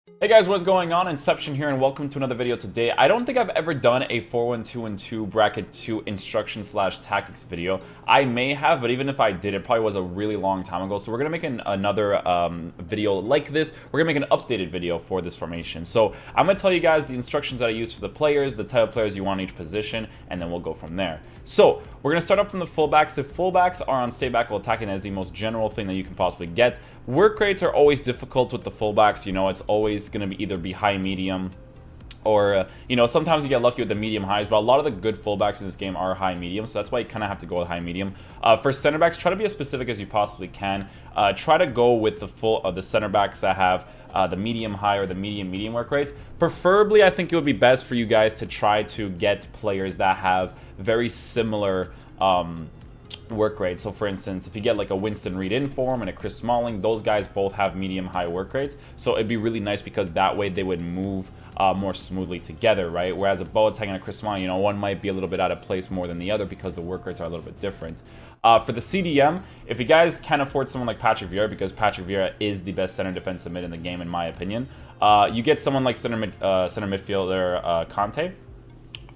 Hey guys, what's going on? Inception here, and welcome to another video today. I don't think I've ever done a 4-1-2-2 bracket 2 instruction slash tactics video. I may have, but even if I did, it probably was a really long time ago. So we're gonna make another video like this. We're gonna make an updated video for this formation. So I'm gonna tell you guys the instructions that I use for the players, the type of players you want in each position, and then we'll go from there. So we're gonna start off from the fullbacks. The fullbacks are on stay back while attacking. That is the most general thing that you can possibly get. Work rates are always difficult with the fullbacks. You know, it's always going to be either high, medium, or, you know, sometimes you get lucky with the medium highs, but a lot of the good fullbacks in this game are high medium, so that's why you kind of have to go with high medium. For center backs, try to be as specific as you possibly can. Try to go with the center backs that have the medium high or the medium work rates. Preferably, I think it would be best for you guys to try to get players that have very similar work rate. So for instance, if you get like a Winston Reed in form and a Chris Smalling, those guys both have medium high work rates, so it'd be really nice because that way they would move more smoothly together, right? Whereas a Boateng and a Chris Smalling, you know, one might be a little bit out of place more than the other because the work rates are a little bit different. For the CDM, if you guys can afford someone like Patrick Vieira, because Patrick Vieira is the best center defensive mid in the game in my opinion, you get someone like center midfielder Conte,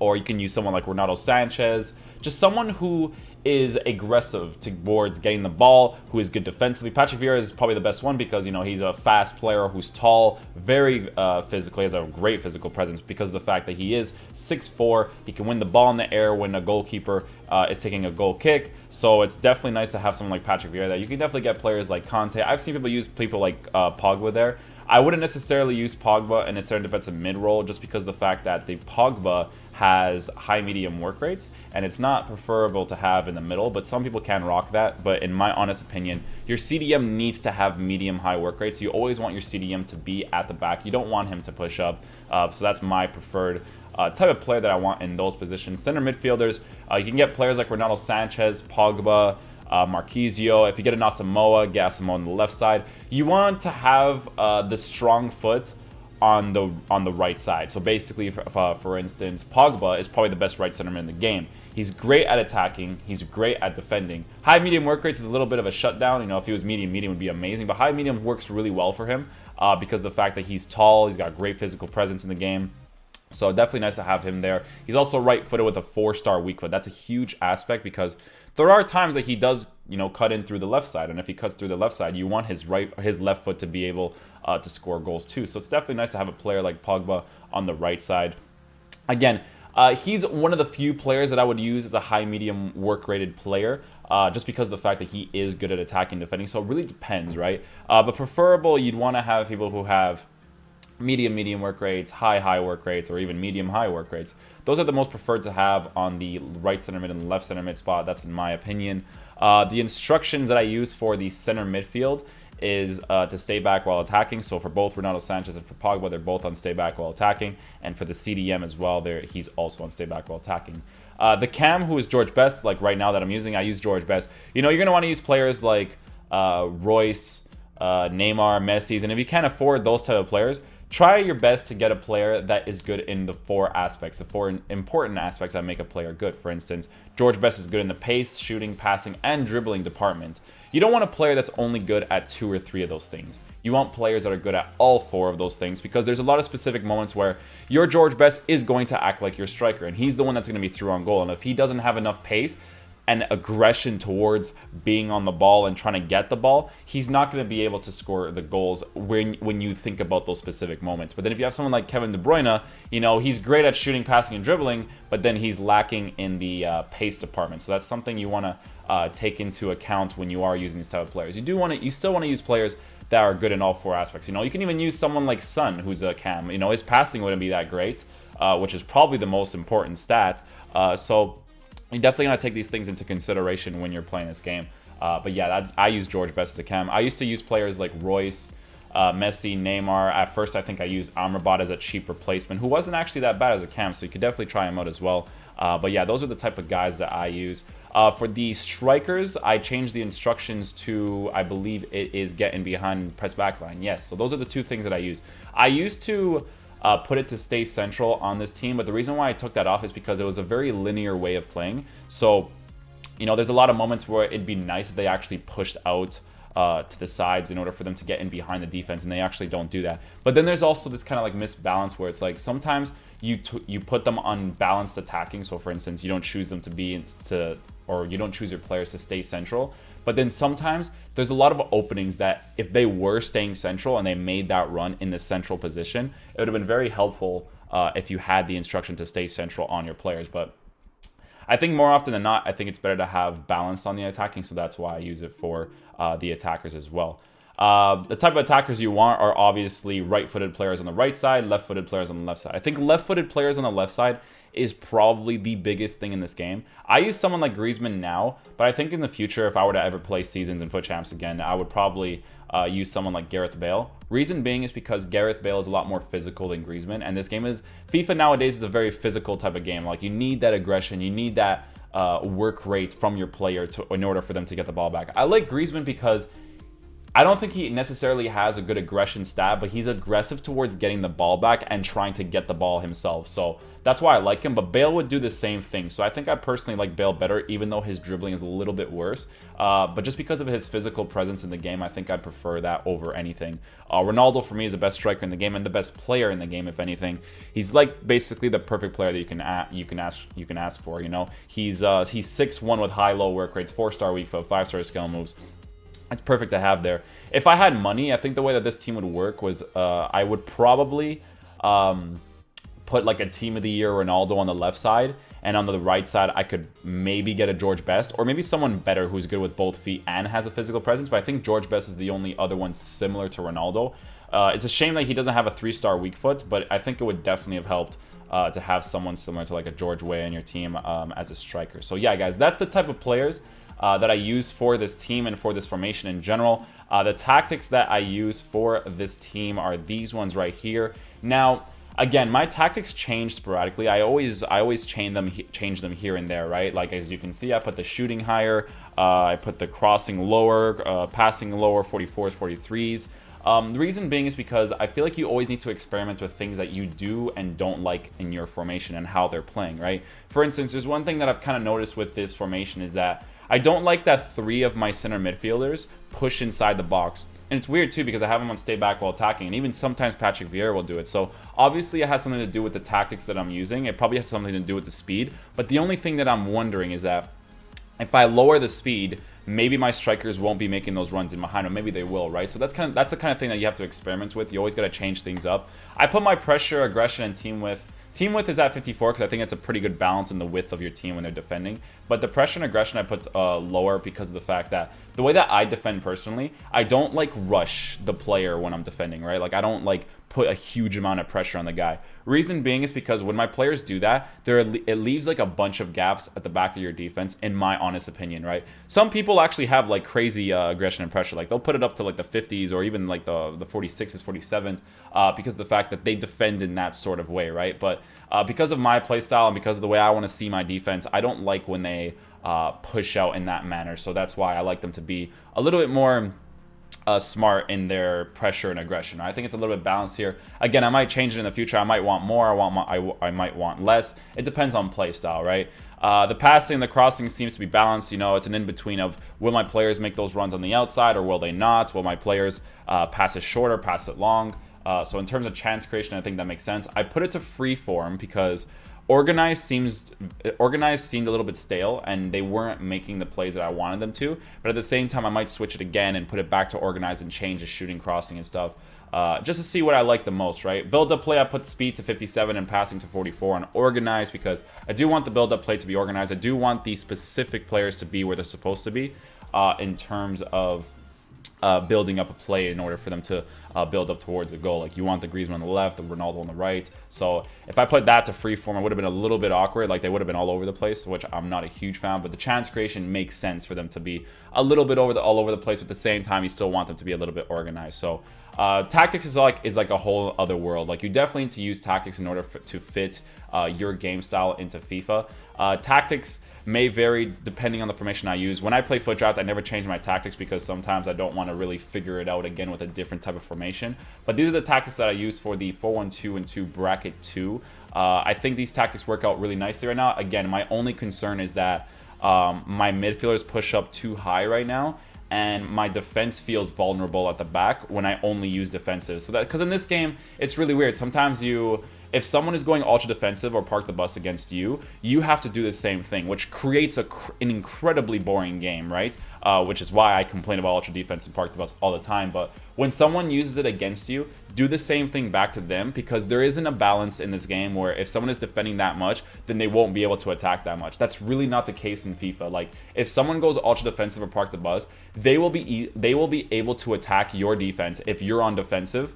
or you can use someone like Renato Sanchez, just someone who is aggressive towards getting the ball, who is good defensively. Patrick Vieira is probably the best one because, you know, he's a fast player who's tall, very physical, has a great physical presence because of the fact that he is 6'4". He can win the ball in the air when a goalkeeper is taking a goal kick. So it's definitely nice to have someone like Patrick Vieira there. You can definitely get players like Conte. I've seen people use people like Pogba there. I wouldn't necessarily use Pogba in a center defensive mid role just because of the fact that the Pogba has high medium work rates and it's not preferable to have in the middle, but some people can rock that. But in my honest opinion, your CDM needs to have medium high work rates. You always want your CDM to be at the back. You don't want him to push up. So that's my preferred type of player that I want in those positions. Center midfielders, you can get players like Renato Sanchez, Pogba, Marquisio. If you get an Asamoah, get Asamoah on the left side. You want to have the strong foot on the right side. So basically, for instance, Pogba is probably the best right centerman in the game. He's great at attacking. He's great at defending. High medium work rates is a little bit of a shutdown. You know, if he was medium would be amazing. But high medium works really well for him because of the fact that he's tall. He's got great physical presence in the game. So definitely nice to have him there. He's also right-footed with a 4-star weak foot. That's a huge aspect because there are times that he does, you know, cut in through the left side, and if he cuts through the left side, you want his left foot to be able to score goals too. So it's definitely nice to have a player like Pogba on the right side. Again, he's one of the few players that I would use as a high-medium work-rated player, just because of the fact that he is good at attacking and defending. So it really depends, right? But preferable, you'd want to have people who have medium work rates, high work rates, or even medium high work rates. Those are the most preferred to have on the right center mid and the left center mid spot. That's in my opinion. The instructions that I use for the center midfield is to stay back while attacking. So for both Renato Sanchez and for Pogba, they're both on stay back while attacking. And for the CDM as well, he's also on stay back while attacking. The cam, who is George Best, like right now that I'm using, I use George Best. You know, you're going to want to use players like Royce, Neymar, Messi, and if you can't afford those type of players, try your best to get a player that is good in the 4 aspects, the 4 important aspects that make a player good. For instance, George Best is good in the pace, shooting, passing, and dribbling department. You don't want a player that's only good at 2 or 3 of those things. You want players that are good at all 4 of those things because there's a lot of specific moments where your George Best is going to act like your striker, and he's the one that's going to be through on goal. And if he doesn't have enough pace and aggression towards being on the ball and trying to get the ball, he's not going to be able to score the goals when you think about those specific moments. But then if you have someone like Kevin De Bruyne, you know, he's great at shooting, passing, and dribbling, but then he's lacking in the pace department. So that's something you want to take into account when you are using these type of players. You still want to use players that are good in all 4 aspects. You know, you can even use someone like Son, who's a cam. You know, his passing wouldn't be that great, which is probably the most important stat. So you're definitely going to take these things into consideration when you're playing this game. But yeah, I use George Best as a cam. I used to use players like Royce, Messi, Neymar. At first, I think I used Amrabat as a cheap replacement, who wasn't actually that bad as a cam, so you could definitely try him out as well. But yeah, those are the type of guys that I use. For the strikers, I changed the instructions to, I believe it is getting behind press backline. Yes, so those are the 2 things that I use. I used to put it to stay central on this team, but the reason why I took that off is because it was a very linear way of playing. So, you know, there's a lot of moments where it'd be nice if they actually pushed out to the sides in order for them to get in behind the defense, and they actually don't do that. But then there's also this kind of like misbalance where it's like sometimes you put them on balanced attacking. So for instance, you don't choose them to be or you don't choose your players to stay central. But then sometimes there's a lot of openings that if they were staying central and they made that run in the central position, it would have been very helpful if you had the instruction to stay central on your players. But I think more often than not, I think it's better to have balance on the attacking, so that's why I use it for the attackers as well. The type of attackers you want are obviously right-footed players on the right side, left-footed players on the left side. I think left-footed players on the left side is probably the biggest thing in this game. I use someone like Griezmann now, but I think in the future, if I were to ever play Seasons and FUT Champs again, I would probably use someone like Gareth Bale. Reason being is because Gareth Bale is a lot more physical than Griezmann, and this game is... FIFA nowadays is a very physical type of game. Like, you need that aggression, you need that work rate from your player in order for them to get the ball back. I like Griezmann because I don't think he necessarily has a good aggression stat, but he's aggressive towards getting the ball back and trying to get the ball himself. So that's why I like him, but Bale would do the same thing. So I think I personally like Bale better, even though his dribbling is a little bit worse. But just because of his physical presence in the game, I think I'd prefer that over anything. Ronaldo, for me, is the best striker in the game and the best player in the game, if anything. He's like basically the perfect player that you can ask for, you know? He's 6'1" with high-low work rates, 4-star weak foot, 5-star skill moves. It's perfect to have there. If I had money, I think the way that this team would work was I would probably put like a Team of the Year Ronaldo on the left side, and on the right side I could maybe get a George Best, or maybe someone better who's good with both feet and has a physical presence, but I think George Best is the only other one similar to Ronaldo. It's a shame that he doesn't have a 3-star weak foot, but I think it would definitely have helped to have someone similar to like a George Weah in your team as a striker. So yeah, guys, that's the type of players that I use for this team and for this formation in general. The tactics that I use for this team are these ones right here. Now, again, my tactics change sporadically. I always change them here and there, right? Like, as you can see, I put the shooting higher, I put the crossing lower, passing lower, 44s, 43s. The reason being is because I feel like you always need to experiment with things that you do and don't like in your formation and how they're playing, right? For instance, there's one thing that I've kind of noticed with this formation is that I don't like that 3 of my center midfielders push inside the box. And it's weird too because I have them on stay back while attacking, and even sometimes Patrick Vieira will do it. So obviously it has something to do with the tactics that I'm using. It probably has something to do with the speed. But the only thing that I'm wondering is that if I lower the speed, maybe my strikers won't be making those runs in behind, or maybe they will, right? So that's the kind of thing that you have to experiment with. You always got to change things up. I put my pressure, aggression, and team width. Team width is at 54 because I think it's a pretty good balance in the width of your team when they're defending. But the pressure and aggression I put lower because of the fact that the way that I defend personally, I don't like rush the player when I'm defending, right? Like, I don't like put a huge amount of pressure on the guy. Reason being is because when my players do that, it leaves like a bunch of gaps at the back of your defense, in my honest opinion, right? Some people actually have like crazy aggression and pressure. Like, they'll put it up to like the 50s or even like the 46s, 47s because of the fact that they defend in that sort of way, right? But because of my playstyle and because of the way I want to see my defense, I don't like when they push out in that manner. So that's why I like them to be a little bit more smart in their pressure and aggression. I think it's a little bit balanced here. Again, I might change it in the future. I might want more. I might want less. It depends on play style, right? The passing and the crossing seems to be balanced. You know, it's an in-between of will my players make those runs on the outside or will they not? Will my players pass it short or pass it long? So in terms of chance creation, I think that makes sense. I put it to free form because Organized seemed a little bit stale, and they weren't making the plays that I wanted them to. But at the same time, I might switch it again and put it back to Organized and change the shooting, crossing, and stuff, just to see what I like the most, right? Build-up play, I put speed to 57 and passing to 44 on Organized because I do want the build-up play to be organized. I do want the specific players to be where they're supposed to be in terms of building up a play in order for them to build up towards a goal. Like, you want the Griezmann on the left, the Ronaldo on the right. So if I put that to freeform, it would have been a little bit awkward. Like, they would have been all over the place, which I'm not a huge fan. But the chance creation makes sense for them to be a little bit all over the place. But at the same time, you still want them to be a little bit organized. So tactics is like a whole other world. Like, you definitely need to use tactics in order to fit your game style into FIFA. Tactics may vary depending on the formation I use. When I play FUT Draft, I never change my tactics because sometimes I don't want to really figure it out again with a different type of formation. But these are the tactics that I use for the 4-1-2-2 bracket 2. I think these tactics work out really nicely right now. Again, my only concern is that my midfielders push up too high right now, and my defense feels vulnerable at the back when I only use defensive. So that, because in this game, it's really weird. Sometimes if someone is going ultra defensive or park the bus against you, you have to do the same thing, which creates an incredibly boring game, right? Which is why I complain about ultra defense and park the bus all the time. But when someone uses it against you, do the same thing back to them, because there isn't a balance in this game where if someone is defending that much, then they won't be able to attack that much. That's really not the case in FIFA. Like, if someone goes ultra defensive or park the bus, they will be able to attack your defense if you're on defensive,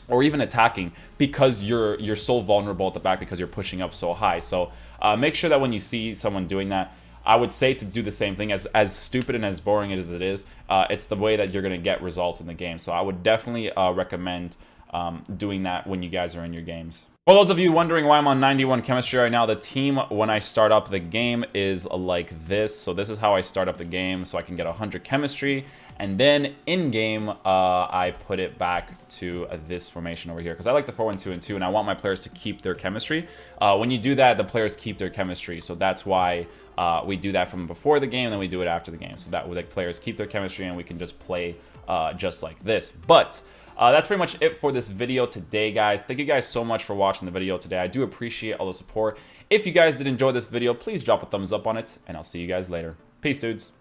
or even attacking, because you're so vulnerable at the back because you're pushing up so high. So make sure that when you see someone doing that, I would say to do the same thing. As stupid and as boring as it is, it's the way that you're going to get results in the game. So I would definitely recommend doing that when you guys are in your games. For those of you wondering why I'm on 91 chemistry right now, the team when I start up the game is like this. So this is how I start up the game, so I can get 100 chemistry. And then in game, I put it back to this formation over here, because I like the 4-1-2-2, and I want my players to keep their chemistry. When you do that, the players keep their chemistry. So that's why we do that from before the game, and then we do it after the game. So that way the players keep their chemistry, and we can just play just like this. But that's pretty much it for this video today, guys. Thank you guys so much for watching the video today. I do appreciate all the support. If you guys did enjoy this video, please drop a thumbs up on it, and I'll see you guys later. Peace, dudes.